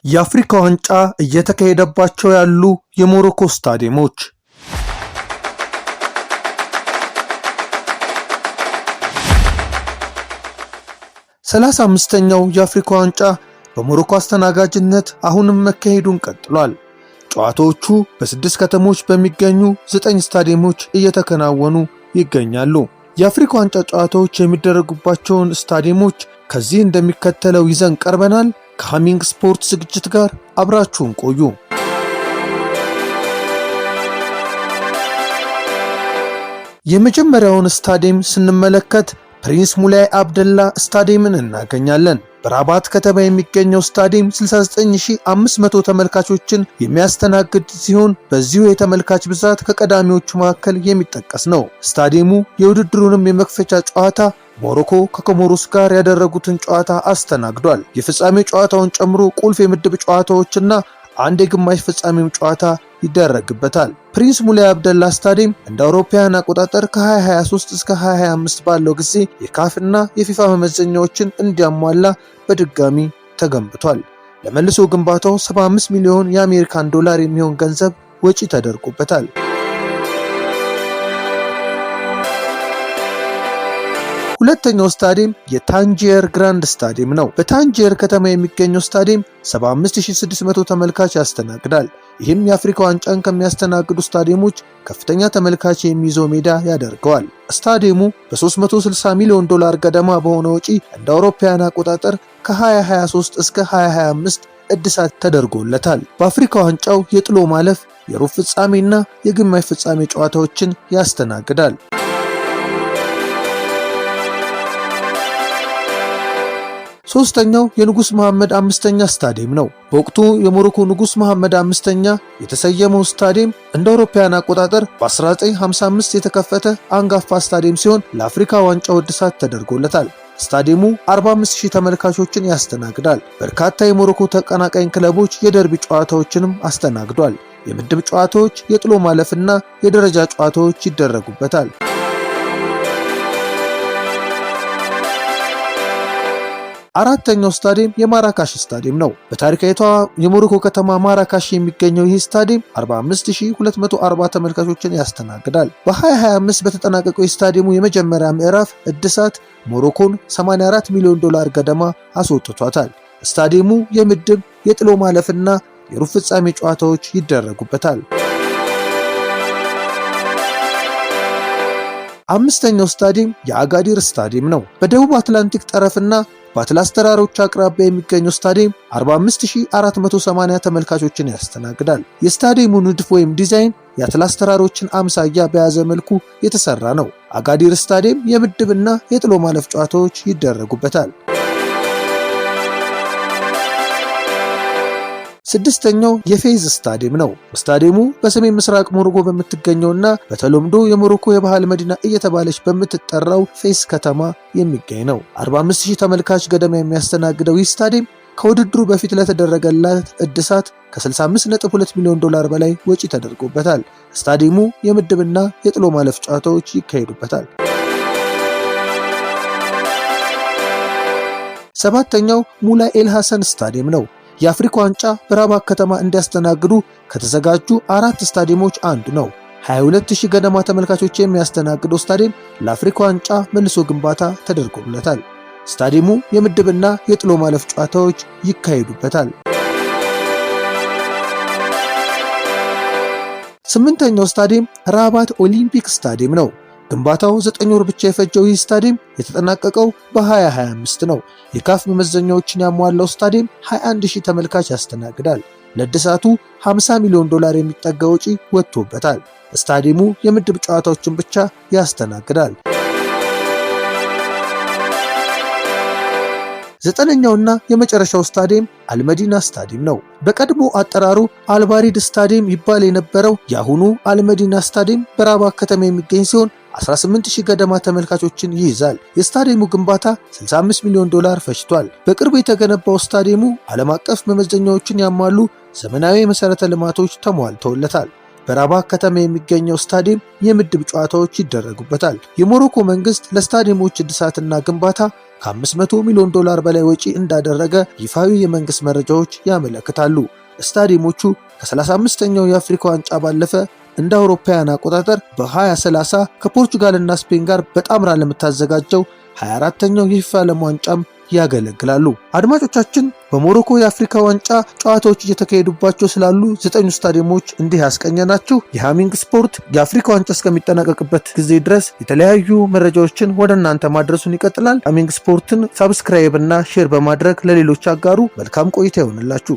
የአፍሪካ ዋንጫ እየተካሄደባቸው ያሉ የሞሮኮ ስታዲየሞች። ሰላሳ አምስተኛው የአፍሪካ ዋንጫ በሞሮኮ አስተናጋጅነት አሁንም መካሄዱን ቀጥሏል። ጨዋታዎቹ በ6 ከተሞች በሚገኙ 9 ስታዲየሞች እየተከናወኑ ይገኛሉ። የአፍሪካ ዋንጫ ጨዋታዎች የሚደረጉባቸውን ስታዲየሞች ከዚህ እንደሚከተለው ይዘን ቀርበናል። ከሃሚንግ ስፖርት ዝግጅት ጋር አብራችሁን ቆዩ። የመጀመሪያውን ስታዲየም ስንመለከት ፕሪንስ ሙላይ አብደላ ስታዲየምን እናገኛለን። በራባት ከተማ የሚገኘው ስታዲየም 69500 ተመልካቾችን የሚያስተናግድ ሲሆን በዚሁ የተመልካች ብዛት ከቀዳሚዎቹ መካከል የሚጠቀስ ነው። ስታዲየሙ የውድድሩንም የመክፈቻ ጨዋታ ሞሮኮ ከኮሞሮስ ጋር ያደረጉትን ጨዋታ አስተናግዷል። የፍጻሜ ጨዋታውን ጨምሮ ቁልፍ የምድብ ጨዋታዎችና አንድ የግማሽ ፍጻሜም ጨዋታ ይደረግበታል። ፕሪንስ ሙላይ አብደላ ስታዲየም እንደ አውሮፓውያን አቆጣጠር ከ2023 እስከ 2025 ባለው ጊዜ የካፍና የፊፋ መመዘኛዎችን እንዲያሟላ በድጋሚ ተገንብቷል። ለመልሶ ግንባታው 75 ሚሊዮን የአሜሪካን ዶላር የሚሆን ገንዘብ ወጪ ተደርጎበታል። ሁለተኛው ስታዲየም የታንጂየር ግራንድ ስታዲየም ነው። በታንጂየር ከተማ የሚገኘው ስታዲየም 75600 ተመልካች ያስተናግዳል። ይህም የአፍሪካ ዋንጫን ከሚያስተናግዱ ስታዲየሞች ከፍተኛ ተመልካች የሚይዘው ሜዳ ያደርገዋል። ስታዲየሙ በ360 ሚሊዮን ዶላር ገደማ በሆነ ወጪ እንደ አውሮፓውያን አቆጣጠር ከ2023 እስከ 2025 እድሳት ተደርጎለታል። በአፍሪካ ዋንጫው የጥሎ ማለፍ፣ የሩብ ፍጻሜና የግማሽ ፍጻሜ ጨዋታዎችን ያስተናግዳል። ሶስተኛው የንጉስ መሐመድ አምስተኛ ስታዲየም ነው። በወቅቱ የሞሮኮ ንጉስ መሐመድ አምስተኛ የተሰየመው ስታዲየም እንደ አውሮፓውያን አቆጣጠር በ1955 የተከፈተ አንጋፋ ስታዲየም ሲሆን ለአፍሪካ ዋንጫው እድሳት ተደርጎለታል። ስታዲየሙ 45000 ተመልካቾችን ያስተናግዳል። በርካታ የሞሮኮ ተቀናቃኝ ክለቦች የደርቢ ጨዋታዎችንም አስተናግዷል። የምድብ ጨዋታዎች፣ የጥሎ ማለፍና የደረጃ ጨዋታዎች ይደረጉበታል። አራተኛው ስታዲየም የማራካሽ ስታዲየም ነው። በታሪካዊቷ የሞሮኮ ከተማ ማራካሽ የሚገኘው ይህ ስታዲየም 45240 ተመልካቾችን ያስተናግዳል። በ2025 በተጠናቀቀው የስታዲየሙ የመጀመሪያ ምዕራፍ እድሳት ሞሮኮን 84 ሚሊዮን ዶላር ገደማ አስወጥቷታል። ስታዲየሙ የምድብ የጥሎ ማለፍና የሩብ ፍጻሜ ጨዋታዎች ይደረጉበታል። አምስተኛው ስታዲየም የአጋዲር ስታዲየም ነው። በደቡብ አትላንቲክ ጠረፍና በአትላስ ተራሮች አቅራቢያ የሚገኘው ስታዲየም 45480 ተመልካቾችን ያስተናግዳል። የስታዲየሙ ንድፍ ወይም ዲዛይን የአትላስ ተራሮችን አምሳያ በያዘ መልኩ የተሰራ ነው። አጋዲር ስታዲየም የምድብና የጥሎ ማለፍ ጨዋታዎች ይደረጉበታል። ስድስተኛው የፌዝ ስታዲየም ነው። ስታዲየሙ በሰሜን ምስራቅ ሞሮኮ በምትገኘውና በተለምዶ የሞሮኮ የባህል መዲና እየተባለች በምትጠራው ፌዝ ከተማ የሚገኝ ነው። 45000 ተመልካች ገደማ የሚያስተናግደው ይህ ስታዲየም ከውድድሩ በፊት ለተደረገላት እድሳት ከ65.2 ሚሊዮን ዶላር በላይ ወጪ ተደርጎበታል። ስታዲየሙ የምድብና የጥሎ ማለፍ ጨዋታዎች ይካሄዱበታል። ሰባተኛው ሙላይ ኤል ሐሰን ስታዲየም ነው። የአፍሪካ ዋንጫ በራባት ከተማ እንዲያስተናግዱ ከተዘጋጁ 4 ስታዲየሞች አንዱ ነው። 22000 ገደማ ተመልካቾች የሚያስተናግደው ስታዲየም ለአፍሪካ ዋንጫ መልሶ ግንባታ ተደርጎለታል። ስታዲየሙ የምድብና የጥሎ ማለፍ ጨዋታዎች ይካሄዱበታል። ስምንተኛው ስታዲየም ራባት ኦሊምፒክ ስታዲየም ነው። ግንባታው 9 ወር ብቻ የፈጀው ይህ ስታዲየም የተጠናቀቀው በ2025 ነው። የካፍ መመዘኛዎችን ያሟላው ስታዲየም 21000 ተመልካች ያስተናግዳል። ለእድሳቱ 50 ሚሊዮን ዶላር የሚጠጋ ወጪ ወጥቶበታል። ስታዲየሙ የምድብ ጨዋታዎችን ብቻ ያስተናግዳል። ዘጠነኛውና የመጨረሻው ስታዲየም አልመዲና ስታዲየም ነው። በቀድሞ አጠራሩ አልባሪድ ስታዲየም ይባል የነበረው የአሁኑ አልመዲና ስታዲየም በራባት ከተማ የሚገኝ ሲሆን 18000 ገደማ ተመልካቾችን ይይዛል። የስታዲየሙ ግንባታ 65 ሚሊዮን ዶላር ፈጅቷል። በቅርቡ የተገነባው ስታዲየሙ ዓለም አቀፍ መመዘኛዎችን ያሟሉ ዘመናዊ መሰረተ ልማቶች ተሟልተውለታል። በራባት ከተማ የሚገኘው ስታዲየም የምድብ ጨዋታዎች ይደረጉበታል። የሞሮኮ መንግስት ለስታዲየሞች እድሳትና ግንባታ ከ500 ሚሊዮን ዶላር በላይ ወጪ እንዳደረገ ይፋዊ የመንግስት መረጃዎች ያመለክታሉ። ስታዲየሞቹ ከ35ኛው የአፍሪካ ዋንጫ ባለፈ እንደ አውሮፓውያን አቆጣጠር በ2030 ከፖርቹጋልና ስፔን ጋር በጣምራ ለምታዘጋጀው 24ኛው የፊፋ ዓለም ዋንጫም ያገለግላሉ። አድማጮቻችን በሞሮኮ የአፍሪካ ዋንጫ ጨዋታዎች እየተካሄዱባቸው ስላሉ 9 ስታዲየሞች እንዲህ ያስቀኘናችሁ። የሃሚንግ ስፖርት የአፍሪካ ዋንጫ እስከሚጠናቀቅበት ጊዜ ድረስ የተለያዩ መረጃዎችን ወደ እናንተ ማድረሱን ይቀጥላል። ሃሚንግ ስፖርትን ሳብስክራይብ እና ሼር በማድረግ ለሌሎች አጋሩ። መልካም ቆይታ ይሆንላችሁ።